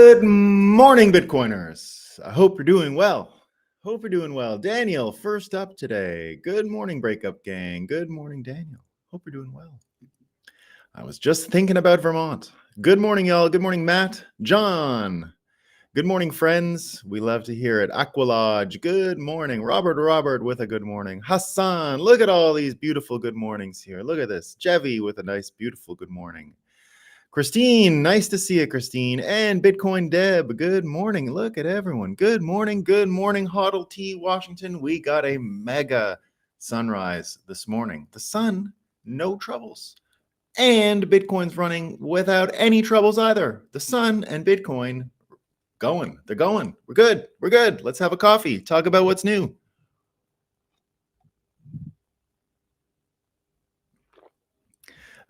Good morning, Bitcoiners. I hope you're doing well. Daniel, first up today. Good morning, Breakup Gang. Good morning, Daniel. Hope you're doing well. I was just thinking about Vermont. Good morning, y'all. Good morning, Matt. John. Good morning, friends. We love to hear it. Aqualodge. Good morning. Robert with a good morning. Hassan. Look at all these beautiful good mornings here. Look at this. Jevi with a nice, beautiful good morning. Christine, nice to see you, Christine. And Bitcoin Deb, good morning. Look at everyone. Good morning, Hoddle T, Washington. We got a mega sunrise this morning. The sun, no troubles. And Bitcoin's running without any troubles either. The sun and Bitcoin going. They're going. We're good. Let's have a coffee. Talk about what's new.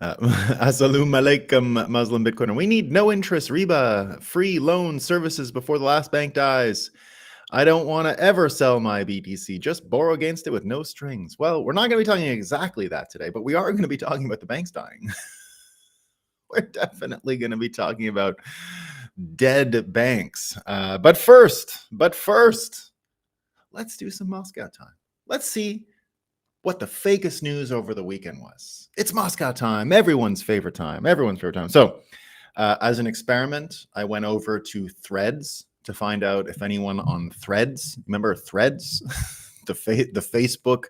Assalamu alaikum, Muslim Bitcoiner. We need no interest riba, free loan services before the last bank dies. I don't want to ever sell my BTC. Just borrow against it with no strings. Well, we're not going to be talking exactly that today, but we are going to be talking about the banks dying. We're definitely going to be talking about dead banks. But first, let's do some Moscow time. Let's see what the fakest news over the weekend was. It's Moscow time, everyone's favorite time. So as an experiment, I went over to Threads to find out if anyone on Threads, remember Threads, the Facebook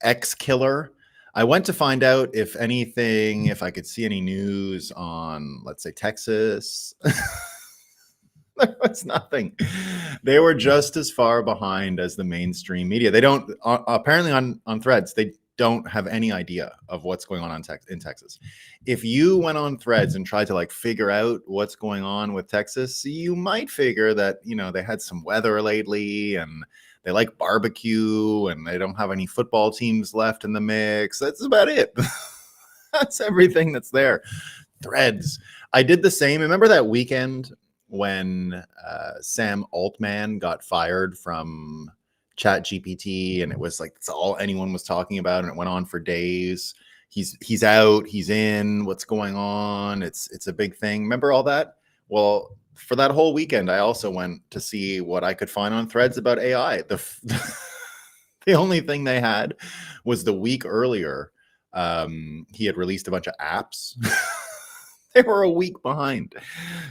X killer. I went to find out if I could see any news on, let's say, Texas. There was nothing. They were just as far behind as the mainstream media. They don't, apparently on Threads, they don't have any idea of what's going on in Texas. If you went on Threads and tried to figure out what's going on with Texas, you might figure that, they had some weather lately and they like barbecue and they don't have any football teams left in the mix. That's about it. That's everything that's there. Threads. I did the same. Remember that weekend when Sam Altman got fired from ChatGPT, and it was it's all anyone was talking about, and it went on for days. He's out, he's in, what's going on? It's a big thing. Remember all that? Well, for that whole weekend, I also went to see what I could find on Threads about AI. The only thing they had was the week earlier, he had released a bunch of apps. They were a week behind.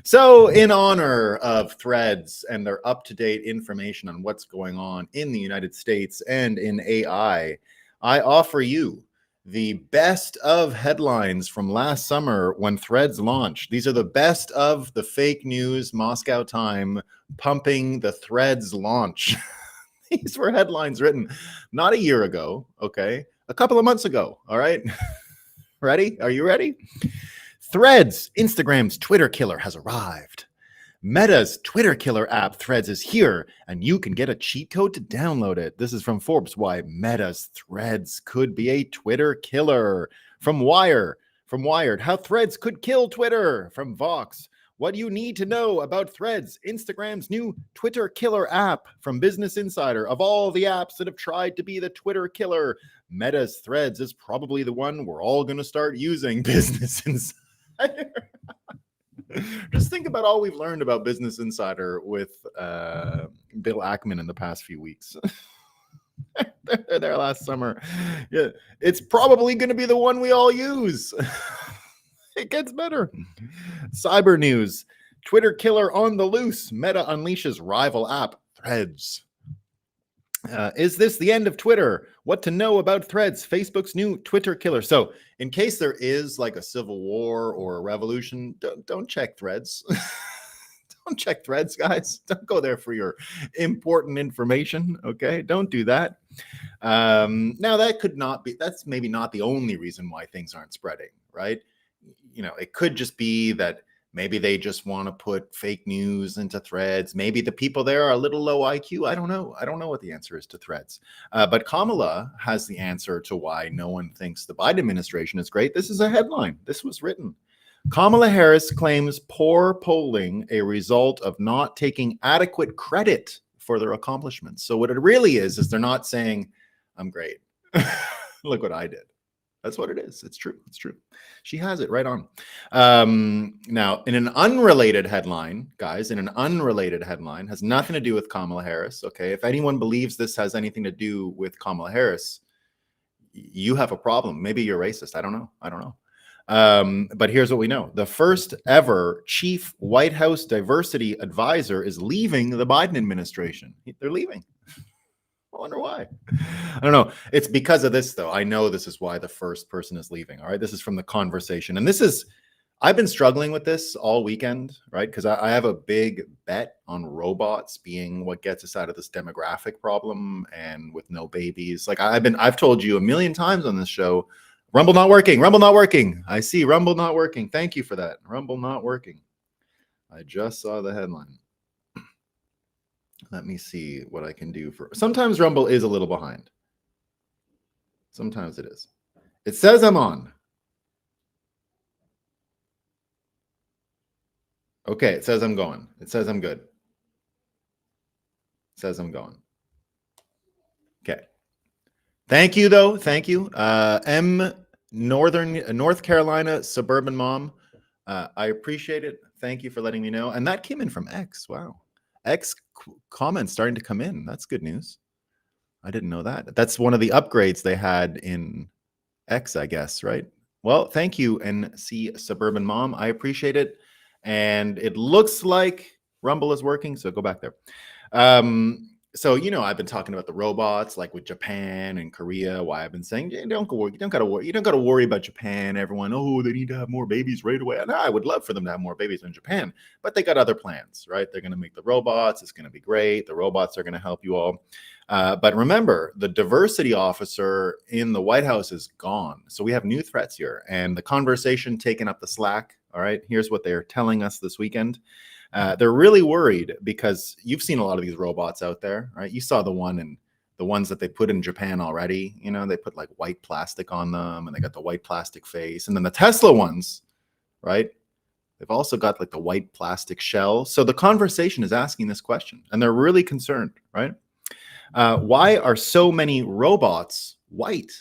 So in honor of Threads and their up-to-date information on what's going on in the United States and in AI, I offer you the best of headlines from last summer when Threads launched. These are the best of the fake news Moscow time pumping the Threads launch. These were headlines written not a year ago, okay? A couple of months ago, all right? Ready? Are you ready? Threads, Instagram's Twitter killer, has arrived. Meta's Twitter killer app, Threads, is here, and you can get a cheat code to download it. This is from Forbes, why Meta's Threads could be a Twitter killer. From Wired, how Threads could kill Twitter. From Vox, what you need to know about Threads, Instagram's new Twitter killer app. From Business Insider, of all the apps that have tried to be the Twitter killer, Meta's Threads is probably the one we're all going to start using. Business Insider. Just think about all we've learned about Business Insider with Bill Ackman in the past few weeks. There last summer. Yeah, it's probably going to be the one we all use. It gets better. Cyber news. Twitter killer on the loose. Meta unleashes rival app, Threads. Is this the end of Twitter? What to know about Threads, Facebook's new Twitter killer. So in case there is a civil war or a revolution, don't check Threads. Don't check Threads, guys. Don't go there for your important information, okay? Don't do that. Now, that's maybe not the only reason why things aren't spreading, right? It could just be that maybe they just want to put fake news into Threads. Maybe the people there are a little low IQ. I don't know. I don't know what the answer is to Threads. But Kamala has the answer to why no one thinks the Biden administration is great. This is a headline. This was written. Kamala Harris claims poor polling a result of not taking adequate credit for their accomplishments. So what it really is they're not saying, I'm great. Look what I did. That's what it is. It's true. It's true. She has it right on. Now, in an unrelated headline, guys, in an unrelated headline, has nothing to do with Kamala Harris. Okay. If anyone believes this has anything to do with Kamala Harris, you have a problem. Maybe you're racist. I don't know. I don't know. But here's what we know. The first ever chief White House diversity advisor is leaving the Biden administration. They're leaving. I wonder why. I don't know. It's because of this, though. I know this is why the first person is leaving. All right. This is from The Conversation. And this is, I've been struggling with this all weekend, right? Because I have a big bet on robots being what gets us out of this demographic problem and with no babies. Like I've told you a million times on this show, Rumble not working, Rumble not working. I see Rumble not working. Thank you for that. Rumble not working. I just saw the headline. Let me see what I can do for. Sometimes Rumble is a little behind. Sometimes it is. It says I'm on. Okay, it says I'm going. It says I'm good. It says I'm going. Okay. Thank you, though. Thank you. North Carolina suburban mom. I appreciate it. Thank you for letting me know. And that came in from X. Wow. X comments starting to come in. That's good news. I didn't know that. That's one of the upgrades they had in X, I guess, right? Well, thank you, NC Suburban Mom. I appreciate it. And it looks like Rumble is working, so go back there. So, I've been talking about the robots, like with Japan and Korea, why I've been saying, don't go worry. You don't got to worry about Japan. Everyone, they need to have more babies right away. And I would love for them to have more babies in Japan, but they got other plans, right? They're going to make the robots. It's going to be great. The robots are going to help you all. But remember, the diversity officer in the White House is gone. So we have new threats here, and The Conversation taking up the slack. All right, here's what they're telling us this weekend. They're really worried because you've seen a lot of these robots out there, right? You saw the ones that they put in Japan already. They put like white plastic on them, and they got the white plastic face. And then the Tesla ones, right? They've also got like the white plastic shell. So The Conversation is asking this question, and they're really concerned, right? Why are so many robots white?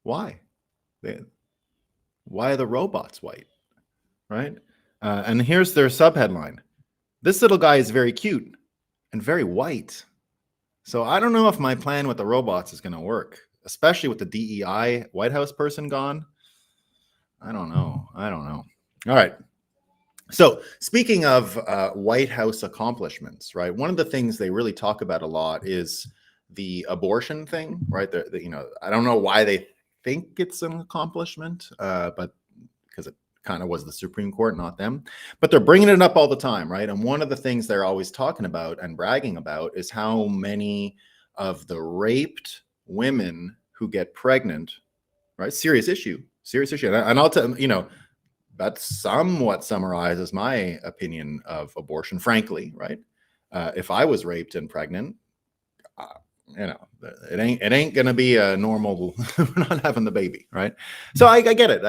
Why? Why are the robots white? Right? And here's their subheadline. This little guy is very cute and very white. So I don't know if my plan with the robots is going to work, especially with the DEI White House person gone. I don't know. All right. So speaking of White House accomplishments, right? One of the things they really talk about a lot is the abortion thing, right? I don't know why they think it's an accomplishment, but because it kind of was the Supreme Court, not them. But they're bringing it up all the time, right? And one of the things they're always talking about and bragging about is how many of the raped women who get pregnant, right? Serious issue. And I'll tell that somewhat summarizes my opinion of abortion, frankly, right? If I was raped and pregnant, it ain't gonna be a normal. We're not having the baby, right? So I get it,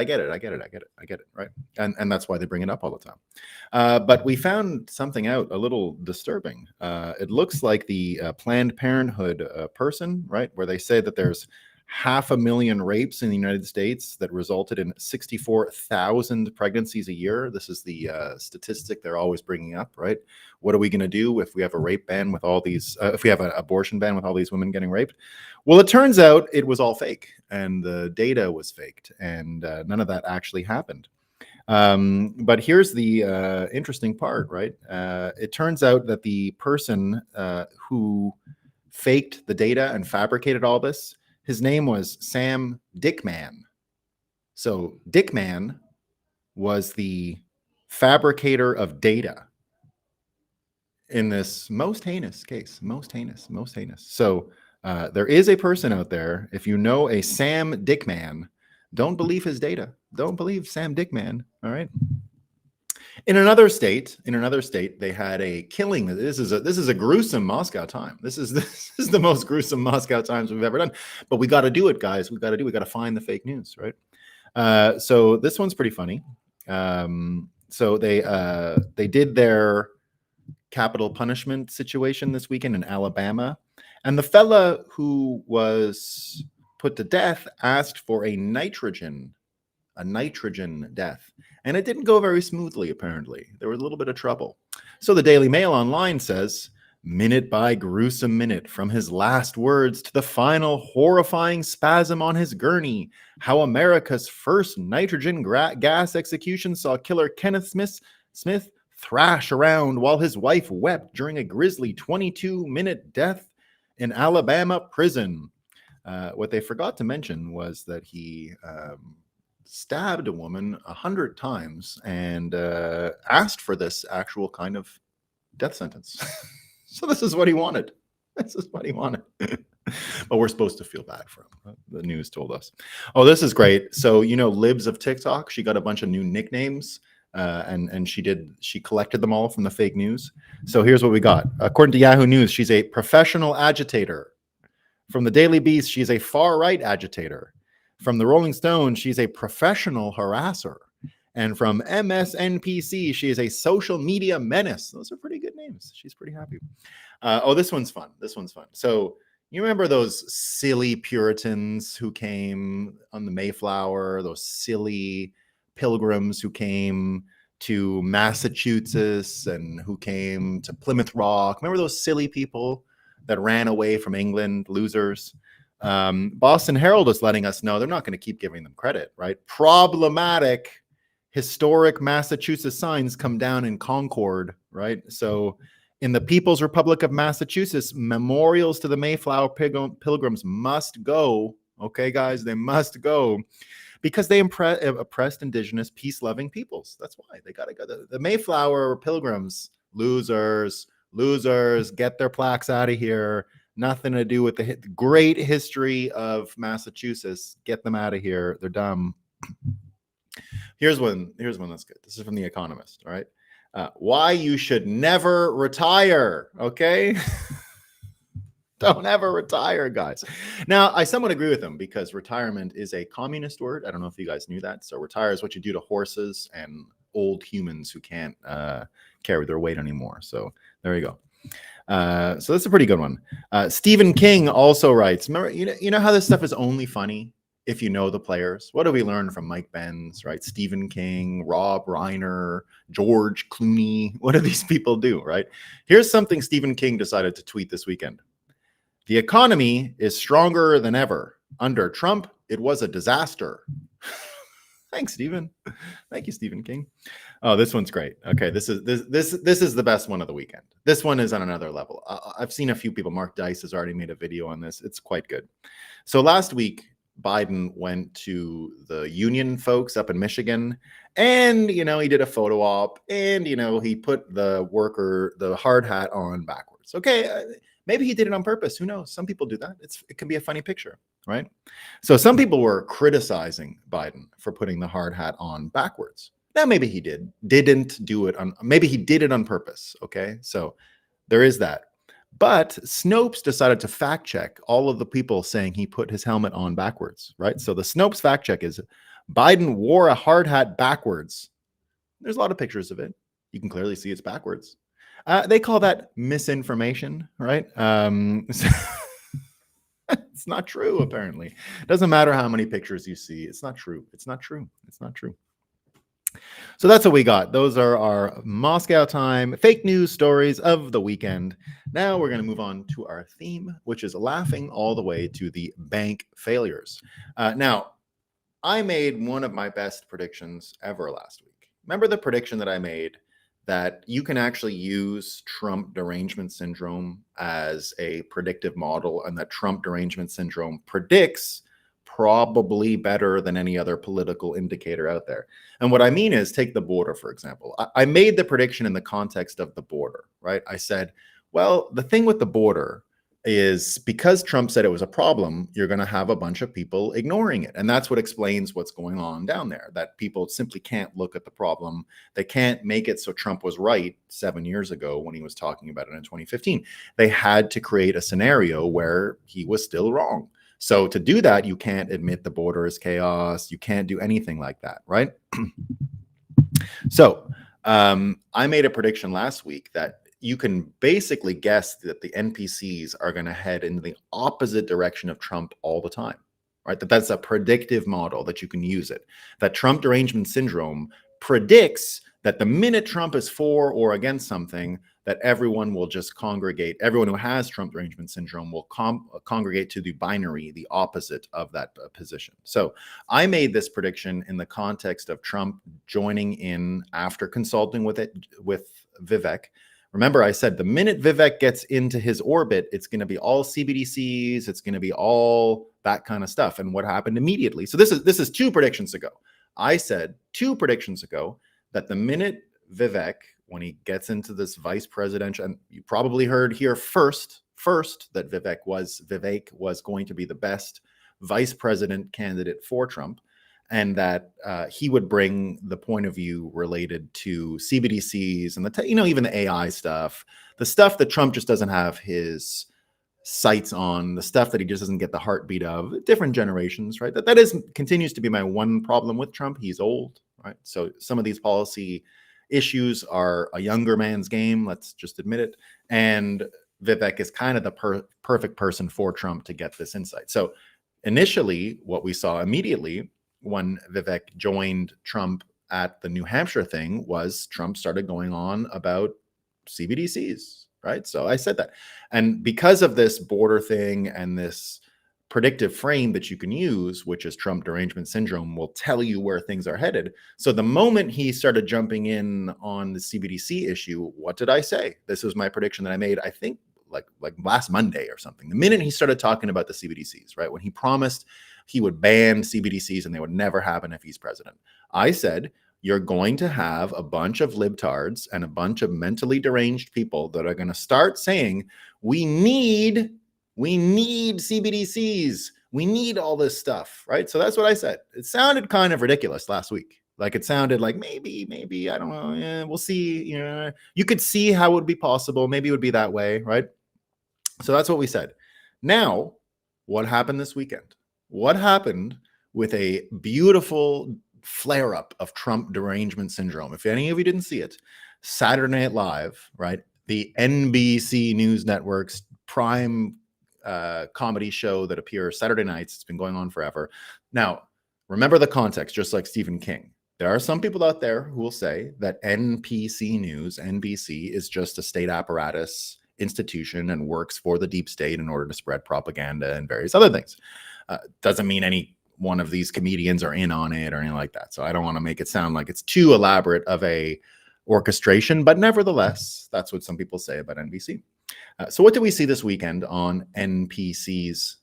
right? And that's why they bring it up all the time. But we found something out a little disturbing. It looks like the Planned Parenthood person, right, where they say that there's 500,000 rapes in the United States that resulted in 64,000 pregnancies a year. This is the statistic they're always bringing up, right? What are we going to do if we have a rape ban with all these, if we have an abortion ban with all these women getting raped? Well, it turns out it was all fake, and the data was faked, and none of that actually happened. But here's the interesting part, right? It turns out that the person who faked the data and fabricated all this, his name was Sam Dickman. So Dickman was the fabricator of data in this most heinous case, most heinous. So there is a person out there. If you know a Sam Dickman, don't believe his data. Don't believe Sam Dickman. All right. In another state, they had a killing. This is a gruesome Moscow time. This is the most gruesome Moscow times we've ever done. But we got to do it, guys. We got to find the fake news, right? So this one's pretty funny. So they did their capital punishment situation this weekend in Alabama, and the fella who was put to death asked for a nitrogen death. And it didn't go very smoothly, apparently. There was a little bit of trouble. So the Daily Mail online says, minute by gruesome minute, from his last words to the final horrifying spasm on his gurney, how America's first nitrogen gas execution saw killer Kenneth Smith thrash around while his wife wept during a grisly 22-minute death in Alabama prison. What they forgot to mention was that he stabbed a woman 100 times and asked for this actual kind of death sentence. So this is what he wanted. This is what he wanted. But we're supposed to feel bad for him. The news told us. Oh, this is great. So, Libs of TikTok, she got a bunch of new nicknames. And she collected them all from the fake news. So here's what we got. According to Yahoo News, she's a professional agitator. From the Daily Beast, she's a far-right agitator. From the Rolling Stone, she's a professional harasser. And from MSNBC, she is a social media menace. Those are pretty good names. She's pretty happy. This one's fun. So you remember those silly Puritans who came on the Mayflower, those silly pilgrims who came to Massachusetts and who came to Plymouth Rock? Remember those silly people that ran away from England, losers? Boston Herald is letting us know they're not going to keep giving them credit, right? Problematic historic Massachusetts signs come down in Concord, right? So in the People's Republic of Massachusetts, memorials to the Mayflower pilgrims must go. Okay, guys, they must go because they oppressed indigenous, peace-loving peoples. That's why they got to go. The Mayflower pilgrims, losers, get their plaques out of here. Nothing to do with the great history of Massachusetts. Get them out of here. They're dumb. Here's one that's good. This is from The Economist. All right. Why you should never retire. Okay. Don't ever retire, guys. Now, I somewhat agree with them because retirement is a communist word. I don't know if you guys knew that. So retire is what you do to horses and old humans who can't carry their weight anymore. So there you go. So that's a pretty good one. Stephen King also writes, remember, you know how this stuff is only funny if you know the players? What do we learn from Mike Benz, right? Stephen King, Rob Reiner, George Clooney. What do these people do, right? Here's something Stephen King decided to tweet this weekend. The economy is stronger than ever. Under Trump, it was a disaster. Thanks, Stephen. Thank you, Stephen King. Oh, this one's great. Okay, this is the best one of the weekend. This one is on another level. I've seen a few people. Mark Dice has already made a video on this. It's quite good. So last week, Biden went to the union folks up in Michigan, and he did a photo op, and he put the hard hat on backwards. Okay, maybe he did it on purpose. Who knows? Some people do that. It can be a funny picture, right? So some people were criticizing Biden for putting the hard hat on backwards. Now maybe he didn't do it maybe he did it on purpose. Okay, so there is that. But Snopes decided to fact check all of the people saying he put his helmet on backwards, right? So the Snopes fact check is Biden wore a hard hat backwards. There's a lot of pictures of it. You can clearly see it's backwards. They call that misinformation, right? It's not true, apparently. It doesn't matter how many pictures you see. It's not true. It's not true. It's not true. So that's what we got. Those are our Moscow time fake news stories of the weekend. Now we're going to move on to our theme, which is laughing all the way to the bank failures. Now, I made one of my best predictions ever last week. Remember the prediction that I made that you can actually use Trump derangement syndrome as a predictive model, and that Trump derangement syndrome predicts probably better than any other political indicator out there. And what I mean is, take the border, for example. I made the prediction in the context of the border, right? I said, well, the thing with the border is because Trump said it was a problem, you're going to have a bunch of people ignoring it. And that's what explains what's going on down there, that people simply can't look at the problem. They can't make it so Trump was right 7 years ago when he was talking about it in 2015. They had to create a scenario where he was still wrong. So to do that, you can't admit the border is chaos. You can't do anything like that, right? So I made a prediction last week that you can basically guess that the NPCs are going to head in the opposite direction of Trump all the time. right? That's a predictive model that you can use it. That Trump derangement syndrome predicts that the minute Trump is for or against something, that everyone will just congregate. Everyone who has Trump derangement syndrome will congregate to the binary, the opposite of that position. So I made this prediction in the context of Trump joining in after consulting with Vivek. Remember, I said the minute Vivek gets into his orbit, it's going to be all CBDCs. It's going to be all that kind of stuff. And what happened immediately? So this is 2 predictions ago. I said 2 predictions ago that the minute Vivek, when he gets into this vice presidential, and you probably heard here first that Vivek was going to be the best vice president candidate for Trump, and that he would bring the point of view related to CBDCs and even the AI stuff, the stuff that Trump just doesn't have his sights on, the stuff that he just doesn't get the heartbeat of. Different generations, right? That continues to be my one problem with Trump. He's old, right? So some of these policy issues are a younger man's game. Let's just admit it. And Vivek is kind of the perfect person for Trump to get this insight. So initially, what we saw immediately when Vivek joined Trump at the New Hampshire thing was Trump started going on about CBDCs, right? So I said that. And because of this border thing and this predictive frame that you can use, which is Trump derangement syndrome, will tell you where things are headed. So the moment he started jumping in on the CBDC issue, what did I say? This was my prediction that I made, I think, like last Monday or something. The minute he started talking about the CBDCs, right? When he promised he would ban CBDCs and they would never happen if he's president, I said, you're going to have a bunch of libtards and a bunch of mentally deranged people that are going to start saying, we need CBDCs. We need all this stuff, right? So that's what I said. It sounded kind of ridiculous last week. Like it sounded like maybe, I don't know. Yeah, we'll see. You could see how it would be possible. Maybe it would be that way, right? So that's what we said. Now, what happened this weekend? What happened with a beautiful flare-up of Trump derangement syndrome? If any of you didn't see it, Saturday Night Live, right? The NBC News Network's prime comedy show that appears Saturday nights. It's been going on forever. Now, remember the context, just like Stephen King. There are some people out there who will say that NBC News, NBC, is just a state apparatus institution and works for the deep state in order to spread propaganda and various other things. Doesn't mean any one of these comedians are in on it or anything like that. So I don't want to make it sound like it's too elaborate of a orchestration, but nevertheless, that's what some people say about NBC. So what did we see this weekend on NBC's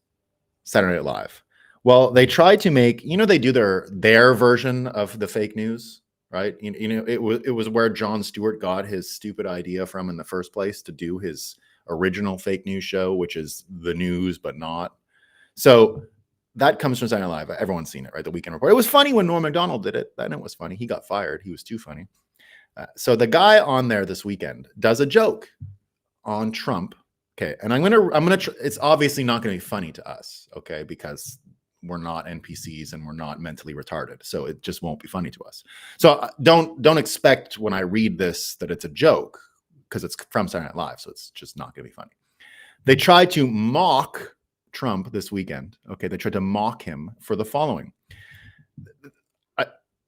Saturday Night Live? Well, they tried to make, they do their version of the fake news, right? It was where Jon Stewart got his stupid idea from in the first place to do his original fake news show, which is the news, but not. So that comes from Saturday Night Live. Everyone's seen it, right? The Weekend Report. It was funny when Norm Macdonald did it. Then it was funny. He got fired. He was too funny. So the guy on there this weekend does a joke on Trump. Okay. And I'm going to, it's obviously not going to be funny to us. Okay. Because we're not NPCs and we're not mentally retarded. So it just won't be funny to us. So don't expect when I read this that it's a joke, because it's from Saturday Night Live. So it's just not going to be funny. They tried to mock Trump this weekend. Okay. They tried to mock him for the following.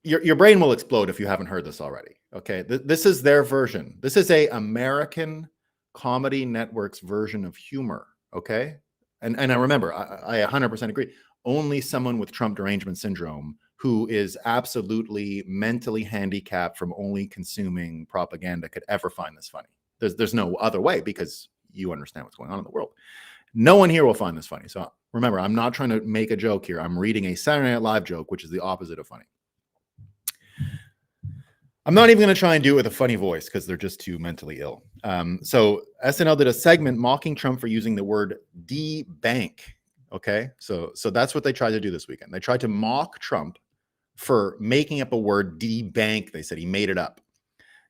Your brain will explode if you haven't heard this already. Okay. This is their version. This is a American Comedy Network's version of humor. Okay. And I remember, I 100% agree. Only someone with Trump derangement syndrome who is absolutely mentally handicapped from only consuming propaganda could ever find this funny. There's no other way, because you understand what's going on in the world. No one here will find this funny. So remember, I'm not trying to make a joke here. I'm reading a Saturday Night Live joke, which is the opposite of funny. I'm not even going to try and do it with a funny voice because they're just too mentally ill. So SNL did a segment mocking Trump for using the word debank. Okay, so that's what they tried to do this weekend. They tried to mock Trump for making up a word, debank. They said he made it up.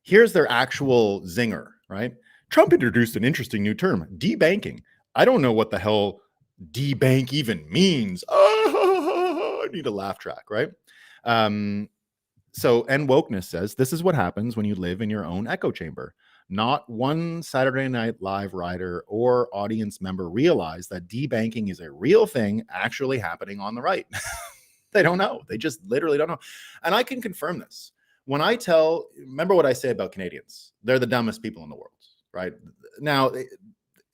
Here's their actual zinger, right? Trump introduced an interesting new term, debanking. I don't know what the hell debank even means. Oh, I need a laugh track, right? So, and wokeness says, this is what happens when you live in your own echo chamber. Not one Saturday Night Live writer or audience member realized that debanking is a real thing actually happening on the right. They don't know. They just literally don't know. And I can confirm this. When I remember what I say about Canadians, they're the dumbest people in the world, right? Now,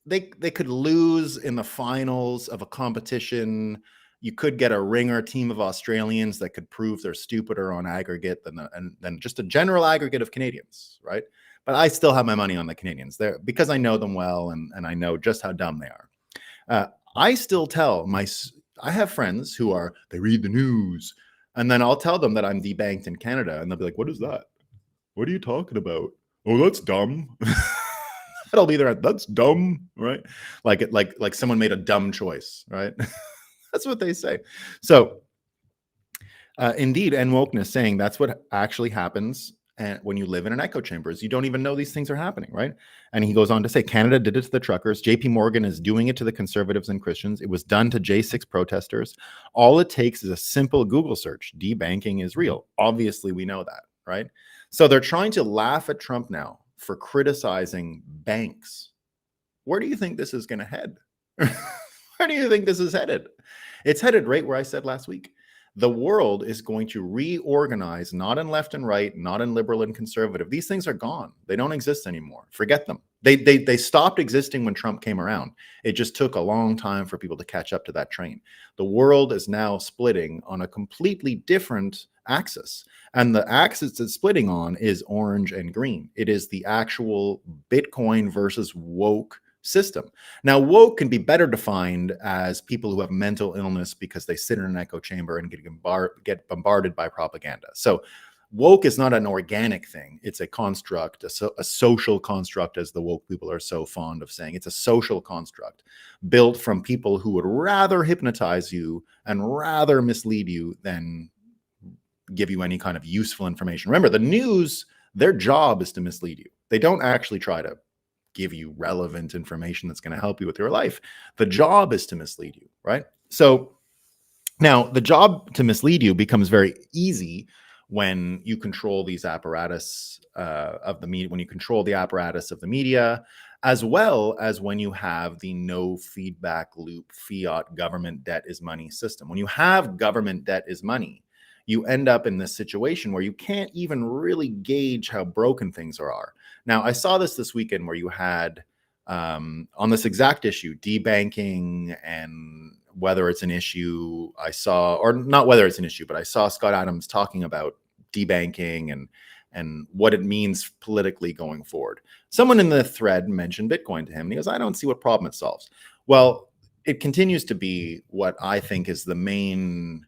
they could lose in the finals of a competition. You could get a ringer team of Australians that could prove they're stupider on aggregate than just a general aggregate of Canadians, right? But I still have my money on the Canadians there because I know them well and I know just how dumb they are. I still I have friends they read the news, and then I'll tell them that I'm debanked in Canada, and they'll be like, "What is that? What are you talking about? Oh, that's dumb." That'll be there. That's dumb, right? Like someone made a dumb choice, right? That's what they say. So, indeed, and wokeness saying that's what actually happens. And when you live in an echo chamber, is you don't even know these things are happening, right? And he goes on to say, Canada did it to the truckers. JP Morgan is doing it to the conservatives and Christians. It was done to J6 protesters. All it takes is a simple Google search. Debanking is real. Obviously, we know that, right? So they're trying to laugh at Trump now for criticizing banks. Where do you think this is going to head? Where do you think this is headed? It's headed right where I said last week. The world is going to reorganize, not in left and right, not in liberal and conservative. These things are gone. They don't exist anymore. Forget them. They stopped existing when Trump came around. It just took a long time for people to catch up to that train. The world is now splitting on a completely different axis. And the axis it's splitting on is orange and green. It is the actual Bitcoin versus woke system. Now, woke can be better defined as people who have mental illness because they sit in an echo chamber and get bombarded by propaganda. So woke is not an organic thing. It's a construct, a social construct, as the woke people are so fond of saying. It's a social construct built from people who would rather hypnotize you and rather mislead you than give you any kind of useful information. Remember, the news, their job is to mislead you. They don't actually try to give you relevant information that's going to help you with your life. The job is to mislead you, right? So now the job to mislead you becomes very easy when you control these apparatus of the media, when you control the apparatus of the media, as well as when you have the no feedback loop fiat government debt is money system. When you have government debt is money, you end up in this situation where you can't even really gauge how broken things are. Now, I saw this weekend where you had on this exact issue, debanking and whether it's an issue. Or not whether it's an issue, but I saw Scott Adams talking about debanking and what it means politically going forward. Someone in the thread mentioned Bitcoin to him, and he goes, I don't see what problem it solves. Well, it continues to be what I think is the main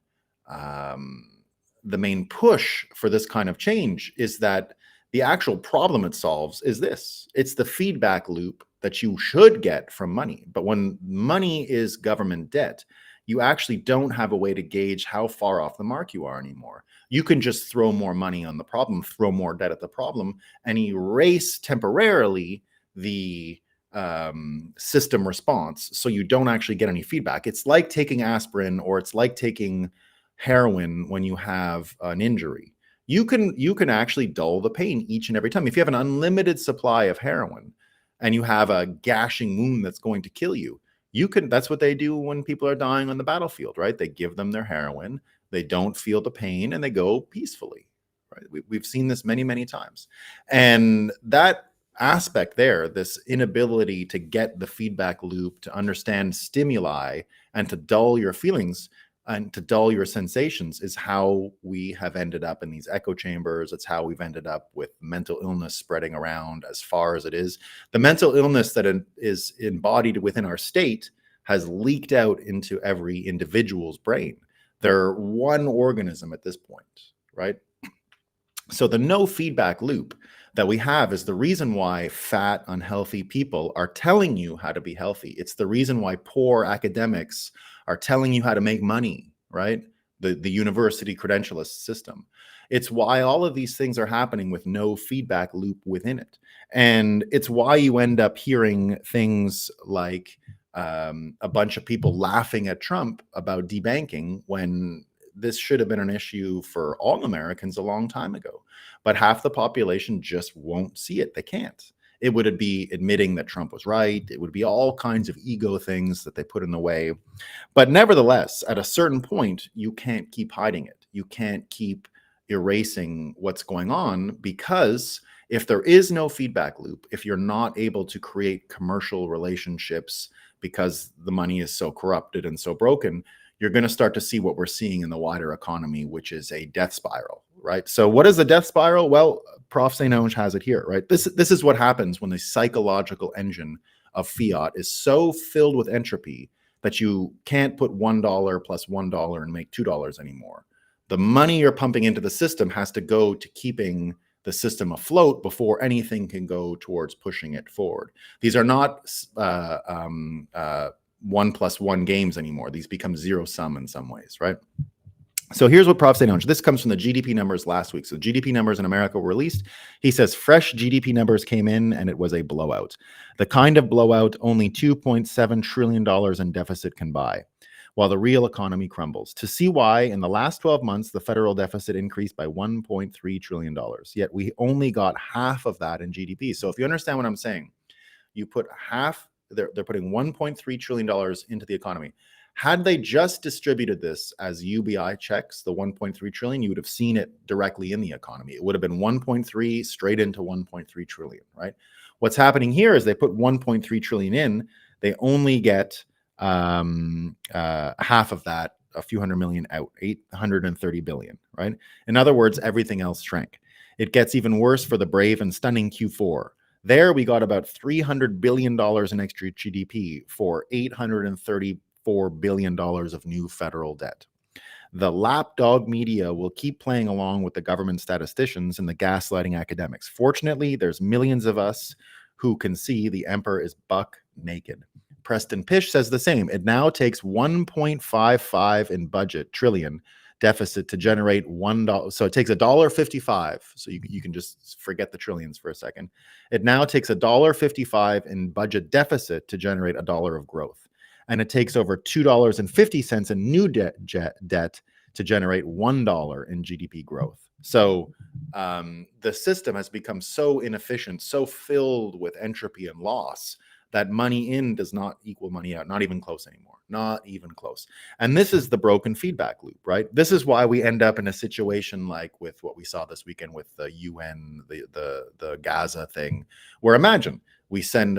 push for this kind of change is that the actual problem it solves is this. It's the feedback loop that you should get from money. But when money is government debt, you actually don't have a way to gauge how far off the mark you are anymore. You can just throw more money on the problem, throw more debt at the problem, and erase temporarily the system response so you don't actually get any feedback. It's like taking aspirin, or it's like taking heroin when you have an injury. You can actually dull the pain each and every time. If you have an unlimited supply of heroin and you have a gashing wound that's going to kill you, that's what they do when people are dying on the battlefield, right? They give them their heroin, they don't feel the pain, and they go peacefully, right? We've seen this many, many times. And that aspect there, this inability to get the feedback loop, to understand stimuli, and to dull your feelings, and to dull your sensations, is how we have ended up in these echo chambers. It's how we've ended up with mental illness spreading around as far as it is. The mental illness that is embodied within our state has leaked out into every individual's brain. They're one organism at this point, right? So the no feedback loop that we have is the reason why fat, unhealthy people are telling you how to be healthy. It's the reason why poor academics are telling you how to make money, right? The university credentialist system. It's why all of these things are happening with no feedback loop within it. And it's why you end up hearing things like a bunch of people laughing at Trump about debanking when this should have been an issue for all Americans a long time ago. But half the population just won't see it. They can't. It would be admitting that Trump was right. It would be all kinds of ego things that they put in the way. But nevertheless, at a certain point, you can't keep hiding it. You can't keep erasing what's going on, because if there is no feedback loop, if you're not able to create commercial relationships because the money is so corrupted and so broken, you're going to start to see what we're seeing in the wider economy, which is a death spiral, right? So what is a death spiral? Well, Prof. St. Onge has it here, right? This is what happens when the psychological engine of fiat is so filled with entropy that you can't put $1 plus $1 and make $2 anymore. The money you're pumping into the system has to go to keeping the system afloat before anything can go towards pushing it forward. These are not 1+1 games anymore. These become zero sum in some ways, right? So here's what Prof. St. Onge, this comes from the GDP numbers last week. So GDP numbers in America were released. He says fresh GDP numbers came in and it was a blowout. The kind of blowout only $2.7 trillion in deficit can buy, while the real economy crumbles. To see why, in the last 12 months, the federal deficit increased by $1.3 trillion. Yet we only got half of that in GDP. So if you understand what I'm saying, you put half, they're putting $1.3 trillion into the economy. Had they just distributed this as UBI checks, the 1.3 trillion, you would have seen it directly in the economy. It would have been 1.3 straight into 1.3 trillion, right? What's happening here is they put 1.3 trillion in, they only get half of that, a few hundred million out, 830 billion, right? In other words, everything else shrank. It gets even worse for the brave and stunning Q4. There we got about $300 billion in extra GDP for $834 billion of new federal debt. The lapdog media will keep playing along with the government statisticians and the gaslighting academics. Fortunately, there's millions of us who can see the emperor is buck naked. Preston Pish says the same. It now takes 1.55 in budget trillion deficit to generate $1. So it takes $1.55. So you can just forget the trillions for a second. It now takes $1.55 in budget deficit to generate $1 of growth. And it takes over $2.50 in new debt to generate $1 in GDP growth. So the system has become so inefficient, so filled with entropy and loss, that money in does not equal money out, not even close anymore, not even close. And this is the broken feedback loop, right? This is why we end up in a situation like with what we saw this weekend with the UN, the Gaza thing, where imagine we send,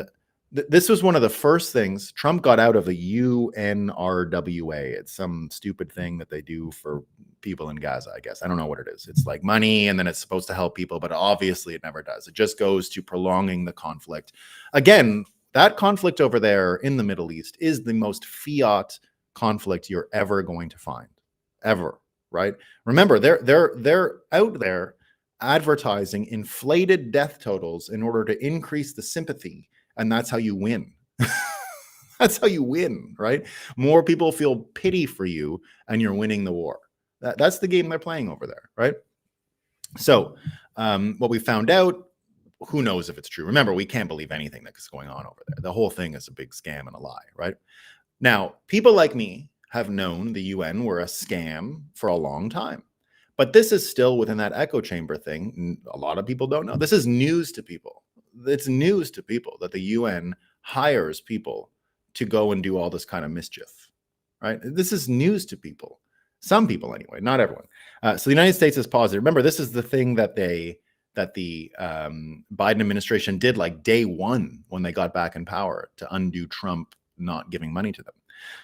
this was one of the first things, Trump got out of the UNRWA. It's some stupid thing that they do for people in Gaza, I guess. I don't know what it is. It's like money, and then it's supposed to help people, but obviously it never does. It just goes to prolonging the conflict. Again, that conflict over there in the Middle East is the most fiat conflict you're ever going to find, ever, right? Remember, they're out there advertising inflated death totals in order to increase the sympathy, and that's how you win. That's how you win, right? More people feel pity for you, and you're winning the war. That's the game they're playing over there, right? So what we found out, who knows if it's true? Remember, we can't believe anything that's going on over there. The whole thing is a big scam and a lie, right? Now, people like me have known the UN were a scam for a long time. But this is still within that echo chamber thing. A lot of people don't know. This is news to people. It's news to people that the UN hires people to go and do all this kind of mischief, right? This is news to people. Some people anyway, not everyone. So the United States is positive. Remember, this is the thing that the Biden administration did like day one when they got back in power, to undo Trump not giving money to them.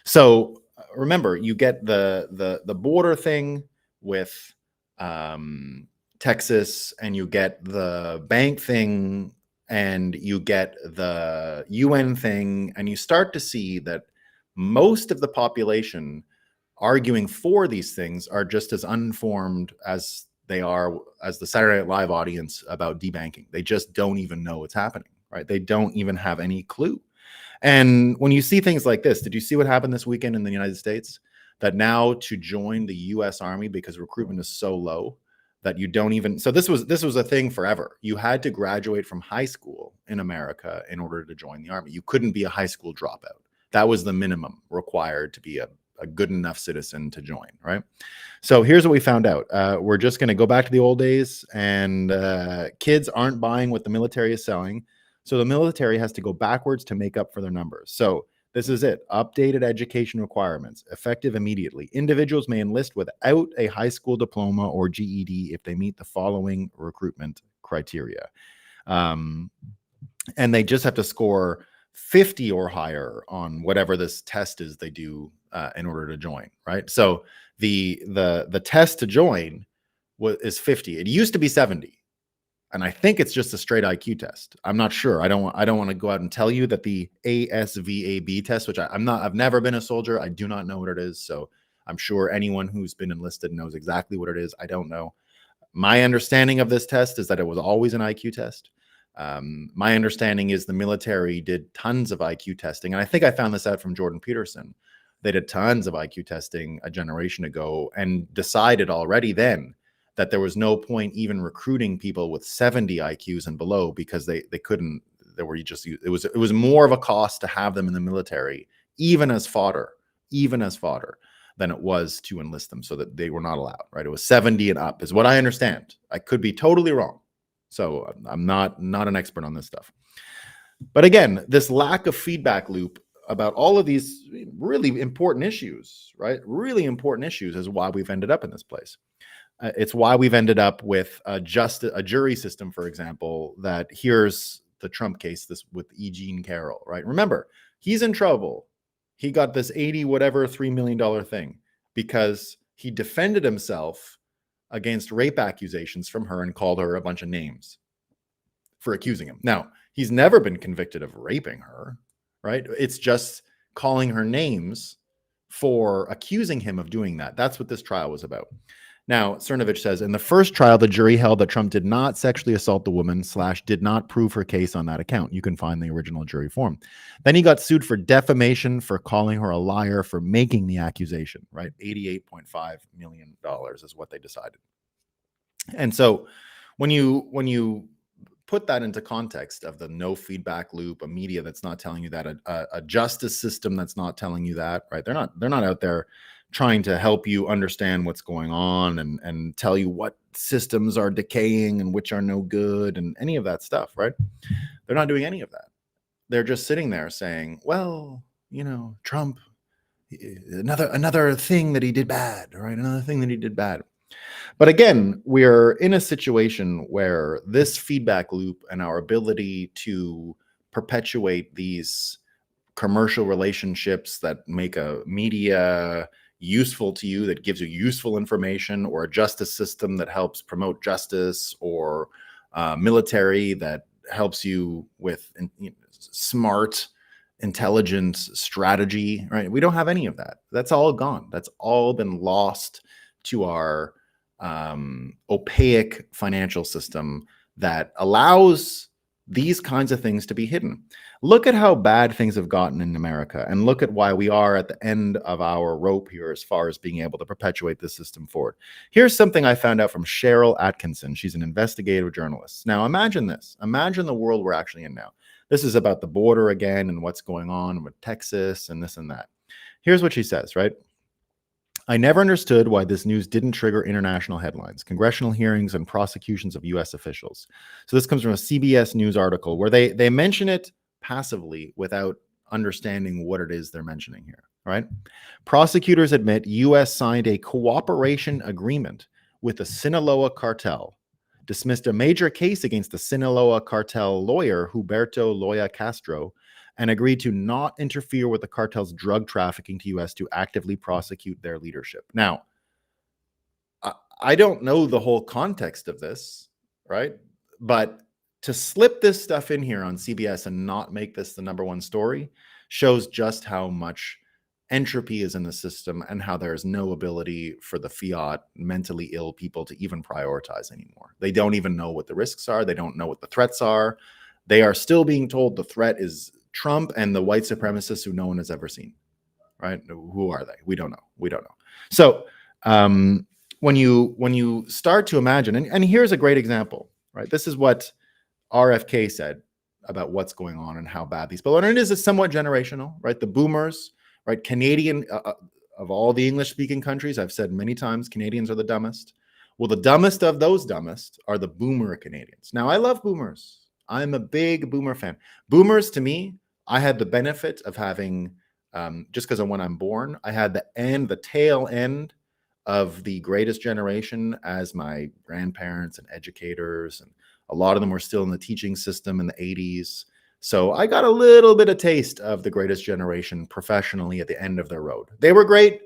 So remember, you get the border thing with Texas, and you get the bank thing, and you get the UN thing, and you start to see that most of the population arguing for these things are just as uninformed as they are as the Saturday Night Live audience about debanking. They just don't even know what's happening, right? They don't even have any clue. And when you see things like this, did you see what happened this weekend in the United States? That now to join the US Army, because recruitment is so low, that you don't even, so this was a thing forever. You had to graduate from high school in America in order to join the Army. You couldn't be a high school dropout. That was the minimum required to be a good enough citizen to join, right? So here's what we found out. We're just going to go back to the old days, and kids aren't buying what the military is selling. So the military has to go backwards to make up for their numbers. So this is it. Updated education requirements, effective immediately. Individuals may enlist without a high school diploma or GED if they meet the following recruitment criteria. And they just have to score 50 or higher on whatever this test is they do in order to join, right? So the test to join is 50. It used to be 70. And I think it's just a straight IQ test. I'm not sure. I don't want to go out and tell you that the ASVAB test, which I've never been a soldier. I do not know what it is. So I'm sure anyone who's been enlisted knows exactly what it is. I don't know. My understanding of this test is that it was always an IQ test. My understanding is the military did tons of IQ testing. And I think I found this out from Jordan Peterson. They did tons of IQ testing a generation ago and decided already then that there was no point even recruiting people with 70 IQs and below because they couldn't. It was more of a cost to have them in the military, even as fodder, than it was to enlist them, so that they were not allowed. Right? It was 70 and up, is what I understand. I could be totally wrong, so I'm not an expert on this stuff. But again, this lack of feedback loop about all of these really important issues, right? Really important issues is why we've ended up in this place. It's why we've ended up with a jury system, for example, that here's the Trump case, this with E. Jean Carroll, right? Remember, he's in trouble. He got this $3 million thing because he defended himself against rape accusations from her and called her a bunch of names for accusing him. Now, he's never been convicted of raping her, right? It's just calling her names for accusing him of doing that. That's what this trial was about. Now, Cernovich says, in the first trial, the jury held that Trump did not sexually assault the woman / did not prove her case on that account. You can find the original jury form. Then he got sued for defamation for calling her a liar for making the accusation, right? $88.5 million is what they decided. And so when you put that into context of the no feedback loop, a media that's not telling you that, a justice system that's not telling you that, right? They're not out there trying to help you understand what's going on and tell you what systems are decaying and which are no good and any of that stuff, right? They're not doing any of that. They're just sitting there saying, well, Trump, another thing that he did bad, right? Another thing that he did bad. But again, we're in a situation where this feedback loop and our ability to perpetuate these commercial relationships that make a media useful to you, that gives you useful information, or a justice system that helps promote justice, or military that helps you with smart, intelligent strategy, right? We don't have any of that. That's all gone. That's all been lost to our opaque financial system that allows these kinds of things to be hidden. Look at how bad things have gotten in America, and look at why we are at the end of our rope here as far as being able to perpetuate this system forward. Here's something I found out from Cheryl Atkinson. She's an investigative journalist. Now, imagine this. Imagine the world we're actually in now. This is about the border again and what's going on with Texas and this and that. Here's what she says, right? I never understood why this news didn't trigger international headlines, congressional hearings, and prosecutions of U.S. officials. So this comes from a CBS News article where they mention it passively without understanding what it is they're mentioning here, right? Prosecutors admit U.S. signed a cooperation agreement with the Sinaloa cartel, dismissed a major case against the Sinaloa cartel lawyer, Huberto Loya Castro, and agreed to not interfere with the cartel's drug trafficking to U.S. to actively prosecute their leadership. Now, I don't know the whole context of this, right? But to slip this stuff in here on CBS and not make this the number one story shows just how much entropy is in the system and how there's no ability for the fiat mentally ill people to even prioritize anymore. They don't even know what the risks are. They don't know what the threats are. They are still being told the threat is Trump and the white supremacists who no one has ever seen, right? Who are they? We don't know. So when you start to imagine, and here's a great example, right? This is what RFK said about what's going on and how bad these people are. And it is somewhat generational, right? The boomers, right? Canadian, of all the English-speaking countries, I've said many times, Canadians are the dumbest. Well, the dumbest of those dumbest are the boomer Canadians. Now, I love boomers. I'm a big boomer fan. Boomers, to me, I had the benefit of having, just because of when I'm born, I had the tail end of the greatest generation as my grandparents and educators, and a lot of them were still in the teaching system in the 80s. So I got a little bit of taste of the greatest generation professionally at the end of their road. They were great,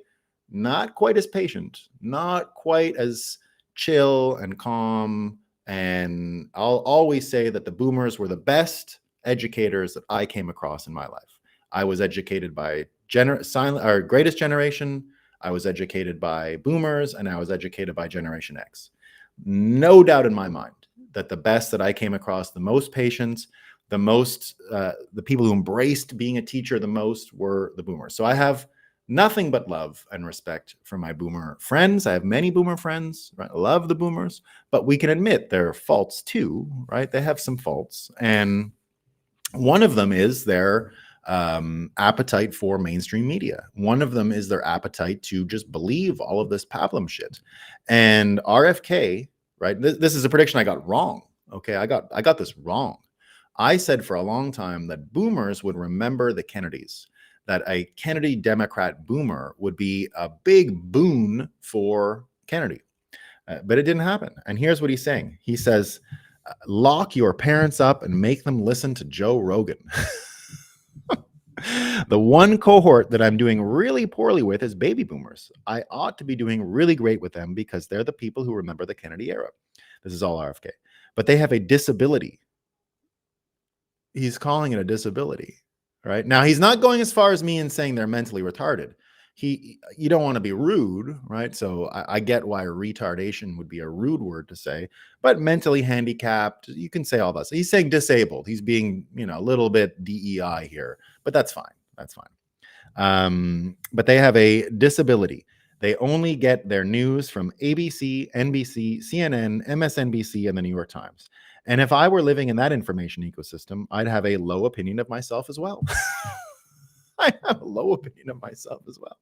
not quite as patient, not quite as chill and calm. And I'll always say that the boomers were the best educators that I came across in my life. I was educated by our greatest generation. I was educated by boomers, and I was educated by Generation X. No doubt in my mind that the best that I came across, the most patience, the people who embraced being a teacher the most were the boomers. So I have nothing but love and respect for my boomer friends. I have many boomer friends, right? I love the boomers, but we can admit there are faults too, right? They have some faults. And one of them is their appetite for mainstream media. One of them is their appetite to just believe all of this pablum shit. And RFK, right? This is a prediction I got wrong. Okay, I got this wrong. I said for a long time that boomers would remember the Kennedys, that a Kennedy Democrat boomer would be a big boon for Kennedy. But it didn't happen. And here's what he's saying. He says, lock your parents up and make them listen to Joe Rogan. The one cohort that I'm doing really poorly with is baby boomers. I ought to be doing really great with them because they're the people who remember the Kennedy era. This is all RFK. But they have a disability. He's calling it a disability, right? Now, he's not going as far as me in saying they're mentally retarded. You don't want to be rude, right? So I get why retardation would be a rude word to say, but mentally handicapped, you can say all that. So he's saying disabled. He's being, a little bit DEI here, but that's fine. That's fine. But they have a disability. They only get their news from ABC, NBC, CNN, MSNBC, and the New York Times. And if I were living in that information ecosystem, I'd have a low opinion of myself as well. I have a low opinion of myself as well.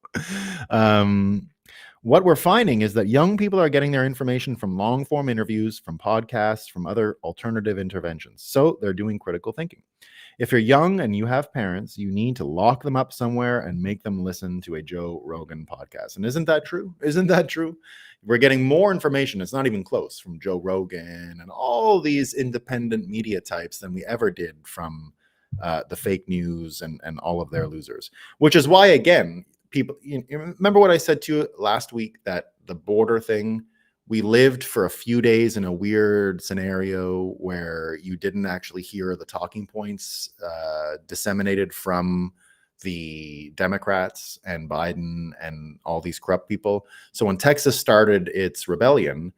What we're finding is that young people are getting their information from long form interviews, from podcasts, from other alternative interventions. So they're doing critical thinking. If you're young and you have parents, you need to lock them up somewhere and make them listen to a Joe Rogan podcast. And isn't that true? Isn't that true? We're getting more information. It's not even close from Joe Rogan and all these independent media types than we ever did from the fake news and all of their losers, which is why, again, people, you remember what I said to you last week, that the border thing, we lived for a few days in a weird scenario where you didn't actually hear the talking points disseminated from the Democrats and Biden and all these corrupt people. So when Texas started its rebellion,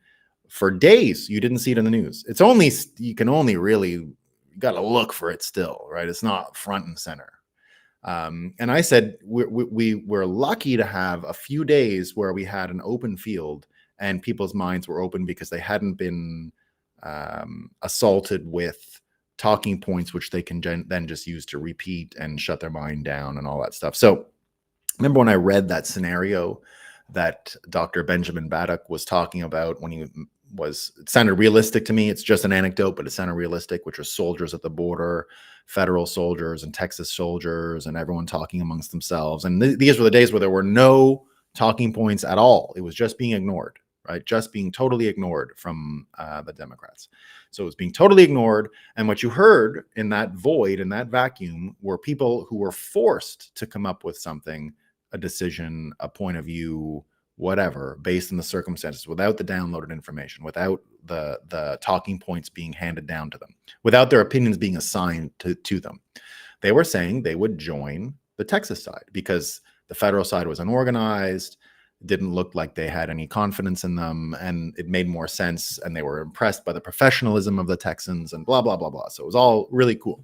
for days, you didn't see it in the news. You got to look for it still, right? It's not front and center. And I said, we're lucky to have a few days where we had an open field and people's minds were open because they hadn't been assaulted with talking points, which they can then just use to repeat and shut their mind down and all that stuff. So remember when I read that scenario that Dr. Benjamin Baddock was talking about when it sounded realistic to me. It's just an anecdote, but it sounded realistic, which are soldiers at the border, federal soldiers and Texas soldiers, and everyone talking amongst themselves. And these were the days where there were no talking points at all. It was just being ignored, right? Just being totally ignored from the Democrats. So it was being totally ignored. And what you heard in that void, in that vacuum, were people who were forced to come up with something, a decision, a point of view, whatever, based on the circumstances, without the downloaded information, without the talking points being handed down to them, without their opinions being assigned to them. They were saying they would join the Texas side because the federal side was unorganized, didn't look like they had any confidence in them, and it made more sense, and they were impressed by the professionalism of the Texans and blah, blah, blah, blah. So it was all really cool.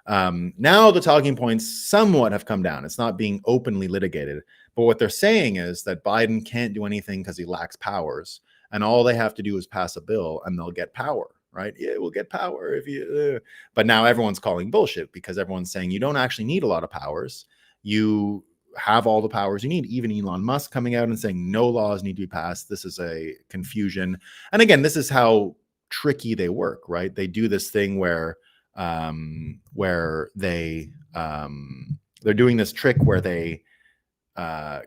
Now the talking points somewhat have come down. It's not being openly litigated, but what they're saying is that Biden can't do anything because he lacks powers, and all they have to do is pass a bill and they'll get power, right? Yeah, we'll get power if you. But now everyone's calling bullshit because everyone's saying you don't actually need a lot of powers. You have all the powers you need. Even Elon Musk coming out and saying no laws need to be passed. This is a confusion. And again, this is how tricky they work, right? They do this thing where where they're doing this trick where they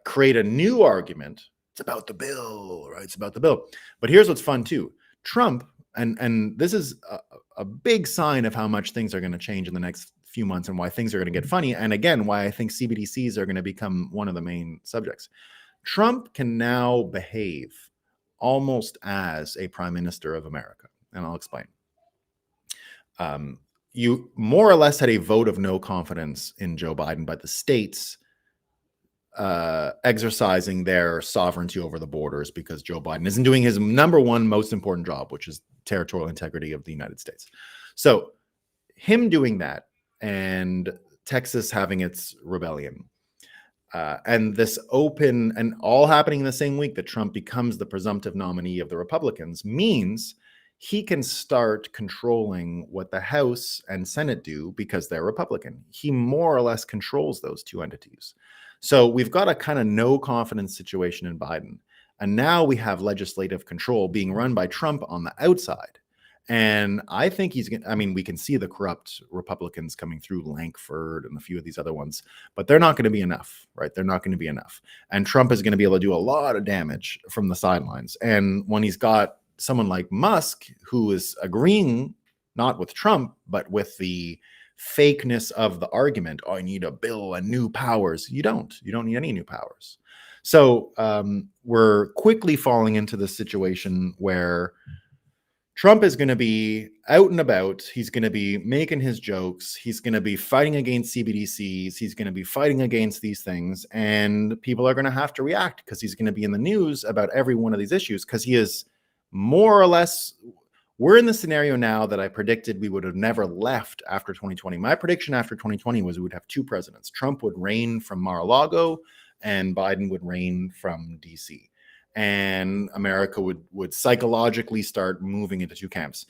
create a new argument. It's about the bill, right? It's about the bill. But here's what's fun too. Trump, and this is a big sign of how much things are going to change in the next few months and why things are going to get funny. And again, why I think CBDCs are going to become one of the main subjects. Trump can now behave almost as a prime minister of America. And I'll explain. You more or less had a vote of no confidence in Joe Biden by the states exercising their sovereignty over the borders because Joe Biden isn't doing his number one most important job, which is territorial integrity of the United States. So him doing that and Texas having its rebellion and this open and all happening in the same week that Trump becomes the presumptive nominee of the Republicans means he can start controlling what the House and Senate do because they're Republican. He more or less controls those two entities. So we've got a kind of no confidence situation in Biden. And now we have legislative control being run by Trump on the outside. And I think he's going to, I mean, we can see the corrupt Republicans coming through Lankford and a few of these other ones, but they're not going to be enough, right? They're not going to be enough. And Trump is going to be able to do a lot of damage from the sidelines. And when he's got someone like Musk, who is agreeing not with Trump, but with the fakeness of the argument, oh, I need a bill and new powers. You don't need any new powers. So we're quickly falling into this situation where Trump is going to be out and about. He's going to be making his jokes. He's going to be fighting against CBDCs. He's going to be fighting against these things. And people are going to have to react because he's going to be in the news about every one of these issues because he is more or less, we're in the scenario now that I predicted we would have never left after 2020. My prediction after 2020 was we would have two presidents. Trump would reign from Mar-a-Lago and Biden would reign from DC. And America would psychologically start moving into two camps.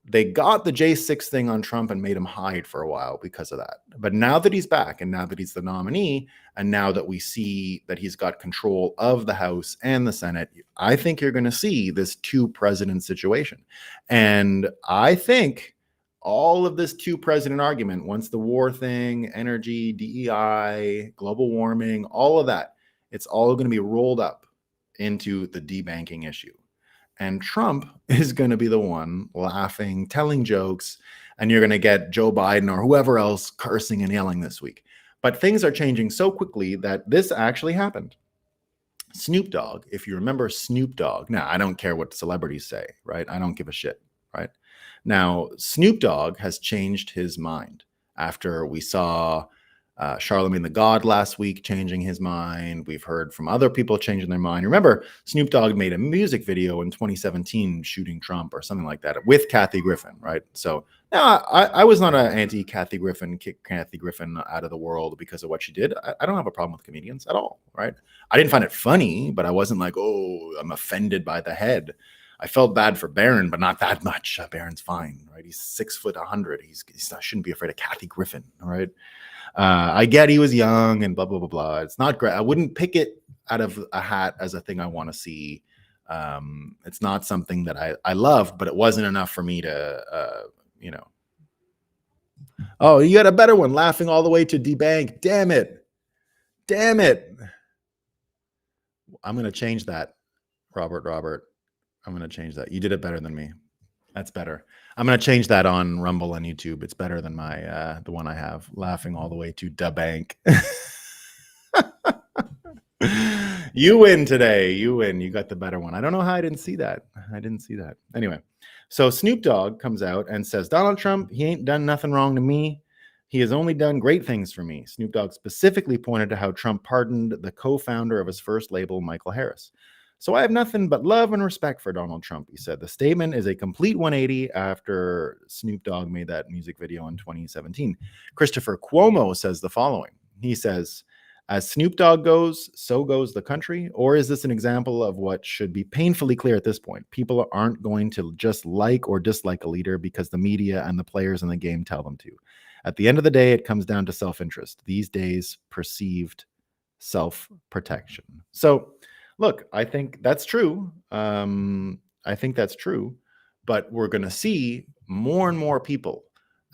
They got the J6 thing on Trump and made him hide for a while because of that. But now that he's back and now that he's the nominee and now that we see that he's got control of the House and the Senate, I think you're going to see this two president situation. And I think all of this two president argument, once the war thing, energy, DEI, global warming, all of that, it's all going to be rolled up into the debanking issue. And Trump is going to be the one laughing, telling jokes, and you're going to get Joe Biden or whoever else cursing and yelling this week. But things are changing so quickly that this actually happened. Snoop Dogg, if you remember Snoop Dogg, now I don't care what celebrities say, right? I don't give a shit, right? Now, Snoop Dogg has changed his mind after we saw Charlemagne the God last week changing his mind. We've heard from other people changing their mind. Remember, Snoop Dogg made a music video in 2017 shooting Trump or something like that with Kathy Griffin, right? So I was not an anti-Kathy Griffin, kick Kathy Griffin out of the world because of what she did. I don't have a problem with comedians at all, right? I didn't find it funny, but I wasn't like, oh, I'm offended by the head. I felt bad for Barron, but not that much. Barron's fine, right? He's 6'100". He shouldn't be afraid of Kathy Griffin, right? I get he was young and blah, blah, blah, blah. It's not great. I wouldn't pick it out of a hat as a thing I want to see. It's not something that I love, but it wasn't enough for me to, Oh, you got a better one, laughing all the way to Debank. Damn it. Damn it. I'm going to change that, Robert. I'm going to change that. You did it better than me. That's better. I'm going to change that on Rumble and YouTube. It's better than my the one I have, laughing all the way to Debank. You win today. You win. You got the better one. I don't know how I didn't see that. Anyway, so Snoop Dogg comes out and says, Donald Trump, he ain't done nothing wrong to me. He has only done great things for me. Snoop Dogg specifically pointed to how Trump pardoned the co-founder of his first label, Michael Harris. So I have nothing but love and respect for Donald Trump, he said. The statement is a complete 180 after Snoop Dogg made that music video in 2017. Christopher Cuomo says the following. He says, as Snoop Dogg goes, so goes the country. Or is this an example of what should be painfully clear at this point? People aren't going to just like or dislike a leader because the media and the players in the game tell them to. At the end of the day, it comes down to self-interest. These days, perceived self-protection. So, look, I think that's true. But we're going to see more and more people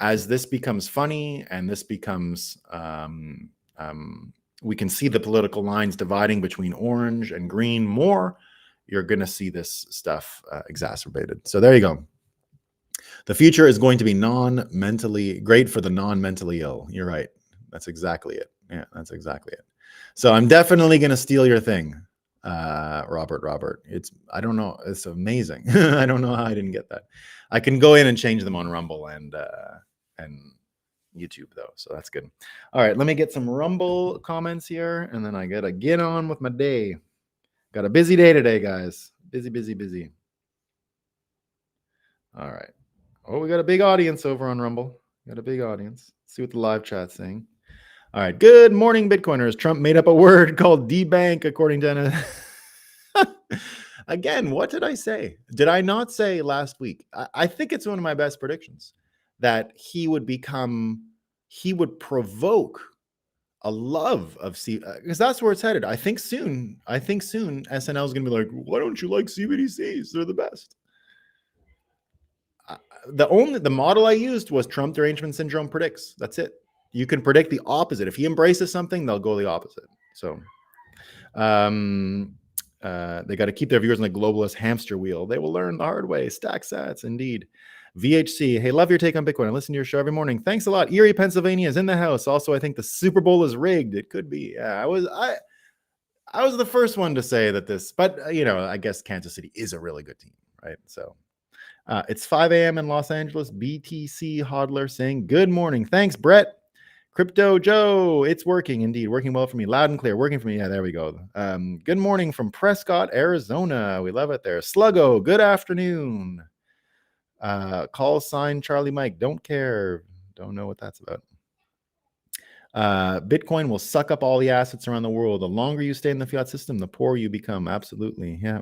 as this becomes funny and this becomes, we can see the political lines dividing between orange and green more, you're going to see this stuff exacerbated. So there you go. The future is going to be great for the non-mentally ill. You're right. That's exactly it. Yeah, that's exactly it. So I'm definitely going to steal your thing, Robert. I don't know. It's amazing. I don't know how I didn't get that. I can go in and change them on Rumble and YouTube though. So that's good. All right. Let me get some Rumble comments here and then I got to get on with my day. Got a busy day today, guys. Busy. All right. Oh, we got a big audience over on Rumble. Got a big audience. Let's see what the live chat's saying. All right. Good morning, Bitcoiners. Trump made up a word called Debank, according to Again, what did I say? Did I not say last week? I think it's one of my best predictions that he would provoke a love of because that's where it's headed. I think soon SNL is going to be like, why don't you like CBDCs? They're the best. The model I used was Trump derangement syndrome predicts. That's it. You can predict the opposite. If he embraces something, they'll go the opposite. So they got to keep their viewers on the globalist hamster wheel. They will learn the hard way. Stack sats, indeed. VHC, hey, love your take on Bitcoin. I listen to your show every morning. Thanks a lot. Erie, Pennsylvania is in the house. Also, I think the Super Bowl is rigged. It could be. Yeah, I was the first one to say that this, but I guess Kansas City is a really good team, right? So it's 5 a.m. in Los Angeles. BTC Hodler saying good morning. Thanks, Brett. Crypto Joe, it's working indeed. Working well for me. Loud and clear. Working for me. Yeah, there we go. Good morning from Prescott, Arizona. We love it there. Sluggo, good afternoon. Call sign Charlie Mike. Don't care. Don't know what that's about. Bitcoin will suck up all the assets around the world. The longer you stay in the fiat system, the poorer you become. Absolutely. Yeah.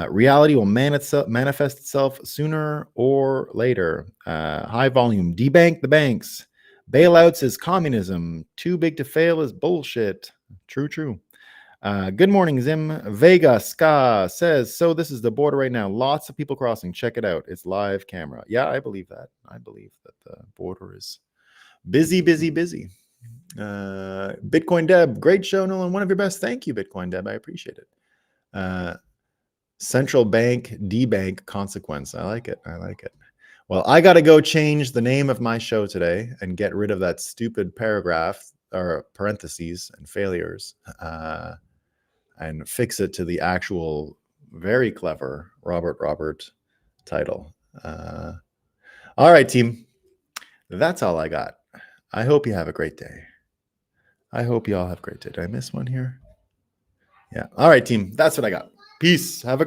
Reality will manifest itself sooner or later. High volume. Debank the banks. Bailouts is communism. Too big to fail is bullshit. True. Good morning, Zim. Vega Ska says, so this is the border right now. Lots of people crossing. Check it out. It's live camera. Yeah, I believe that. I believe that the border is busy. Bitcoin Deb, great show, Nolan. One of your best. Thank you, Bitcoin Deb. I appreciate it. Central bank debank consequence. I like it. Well, I got to go change the name of my show today and get rid of that stupid paragraph or parentheses and failures and fix it to the actual very clever Robert title. All right, team. That's all I got. I hope you have a great day. I hope you all have a great day. Did I miss one here? Yeah. All right, team. That's what I got. Peace. Have a